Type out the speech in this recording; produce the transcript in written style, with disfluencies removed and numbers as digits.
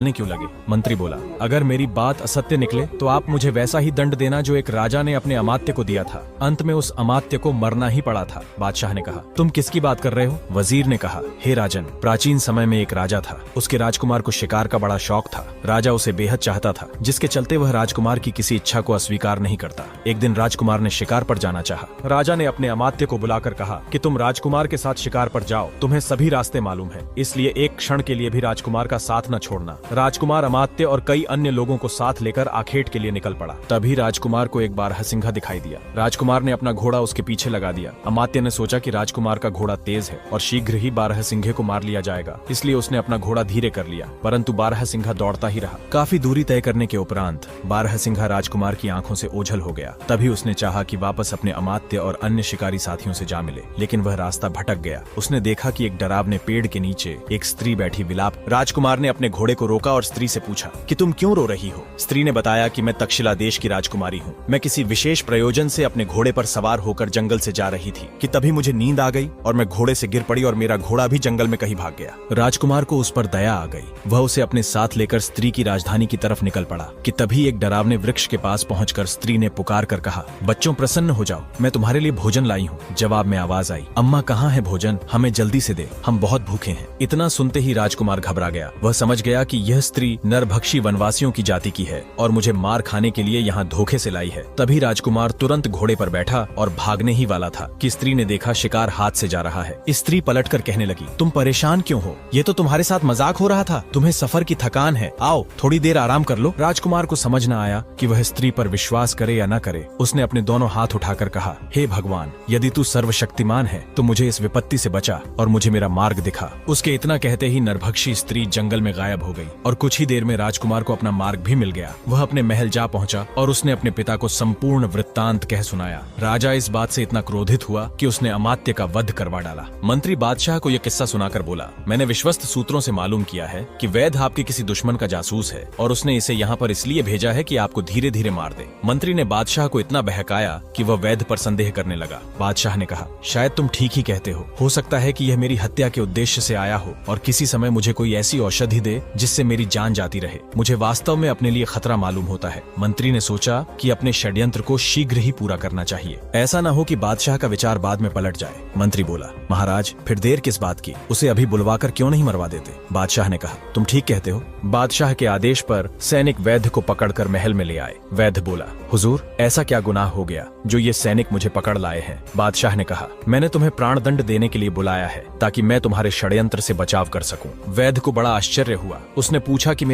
ने क्यों लगे। मंत्री बोला, अगर मेरी बात असत्य निकले तो आप मुझे वैसा ही दंड देना जो एक राजा ने अपने अमात्य को दिया था। अंत में उस अमात्य को मरना ही पड़ा था। बादशाह ने कहा, तुम किसकी बात कर रहे हो? वजीर ने कहा, हे राजन, प्राचीन समय में एक राजा था। उसके राजकुमार को शिकार का बड़ा शौक था। राजा उसे बेहद चाहता था, जिसके चलते वह राजकुमार की किसी इच्छा को अस्वीकार नहीं करता। एक दिन राजकुमार ने शिकार पर जाना चाहा। राजा ने अपने अमात्य को बुलाकर कहा कि तुम राजकुमार के साथ शिकार पर जाओ, तुम्हें सभी रास्ते मालूम है, इसलिए एक क्षण के लिए भी राजकुमार का साथ न छोड़ना। राजकुमार अमात्य और कई अन्य लोगों को साथ लेकर आखेट के लिए निकल पड़ा। तभी राजकुमार को एक बारहसिंघा दिखाई दिया। राजकुमार ने अपना घोड़ा उसके पीछे लगा दिया। अमात्य ने सोचा कि राजकुमार का घोड़ा तेज है और शीघ्र ही बारहसिंघे को मार लिया जाएगा, इसलिए उसने अपना घोड़ा धीरे कर लिया, परंतु बारहसिंघा दौड़ता ही रहा। काफी दूरी तय करने के उपरांत बारहसिंघा राजकुमार की आंखों से ओझल हो गया। तभी उसने चाहा कि वापस अपने अमात्य और अन्य शिकारी साथियों से जा मिले, लेकिन वह रास्ता भटक गया। उसने देखा कि एक डरावने पेड़ के नीचे एक स्त्री बैठी विलाप। राजकुमार ने अपने घोड़े को रोका और स्त्री से पूछा कि तुम क्यों रो रही हो? स्त्री ने बताया कि मैं तक्षशिला देश की राजकुमारी हूँ। मैं किसी विशेष प्रयोजन से अपने घोड़े पर सवार होकर जंगल से जा रही थी कि तभी मुझे नींद आ गई और मैं घोड़े से गिर पड़ी और मेरा घोड़ा भी जंगल में कहीं भाग गया। राजकुमार को उस पर दया आ गई। वह उसे अपने साथ लेकर स्त्री की राजधानी की तरफ निकल पड़ा कि तभी एक डरावने वृक्ष के पास पहुंचकर स्त्री ने पुकार कर कहा, बच्चों प्रसन्न हो जाओ, मैं तुम्हारे लिए भोजन लाई हूँ। जवाब में आवाज आई, अम्मा कहाँ है भोजन? हमें जल्दी से दे, हम बहुत भूखे हैं। इतना सुनते ही राजकुमार घबरा गया। वह समझ गया कि यह स्त्री नरभक्षी वनवासियों की जाति की है और मुझे मार खाने के लिए यहाँ धोखे से लाई है। तभी राजकुमार तुरंत घोड़े पर बैठा और भागने ही वाला था कि स्त्री ने देखा शिकार हाथ से जा रहा है। स्त्री पलटकर कहने लगी, तुम परेशान क्यों हो? ये तो तुम्हारे साथ मजाक हो रहा था। तुम्हें सफर की थकान है, आओ थोड़ी देर आराम कर लो। राजकुमार को समझ न आया कि वह स्त्री पर विश्वास करे या न करे। उसने अपने दोनों हाथ उठाकर कहा, हे भगवान, यदि तू सर्वशक्तिमान है तो मुझे इस विपत्ति से बचा और मुझे मेरा मार्ग दिखा। उसके इतना कहते ही नरभक्षी स्त्री जंगल में गायब हो गई और कुछ ही देर में राजकुमार को अपना मार्ग भी मिल गया। वह अपने महल जा पहुंचा और उसने अपने पिता को संपूर्ण वृत्तांत कह सुनाया। राजा इस बात से इतना क्रोधित हुआ कि उसने अमात्य का वध करवा डाला। मंत्री बादशाह को यह किस्सा सुनाकर बोला, मैंने विश्वस्त सूत्रों से मालूम किया है कि वैद्य आपके किसी दुश्मन का जासूस है और उसने इसे यहाँ पर इसलिए भेजा है कि आपको धीरे धीरे मार दे। मंत्री ने बादशाह को इतना बहकाया कि वह वैद्य पर संदेह करने लगा। बादशाह ने कहा, शायद तुम ठीक ही कहते हो सकता है कि यह मेरी हत्या के उद्देश्य से आया हो और किसी समय मुझे कोई ऐसी औषधि दे जिससे मेरी जान जाती रहे। मुझे वास्तव में अपने लिए खतरा मालूम होता है। मंत्री ने सोचा कि अपने षड्यंत्र को शीघ्र ही पूरा करना चाहिए, ऐसा न हो कि बादशाह का विचार बाद में पलट जाए। मंत्री बोला, महाराज फिर देर किस बात की? उसे अभी बुलवाकर क्यों नहीं मरवा देते? बादशाह ने कहा, तुम ठीक कहते हो। बादशाह के आदेश पर सैनिक वैद्य को पकड़कर महल में ले आए। वैद्य बोला, हुजूर, ऐसा क्या गुनाह हो गया जो ये सैनिक मुझे पकड़ लाए हैं? बादशाह ने कहा, मैंने तुम्हें प्राण दंड देने के लिए बुलाया है ताकि मैं तुम्हारे षड्यंत्र से बचाव कर सकूं। वैद्य को बड़ा आश्चर्य हुआ। उसने पूछा कि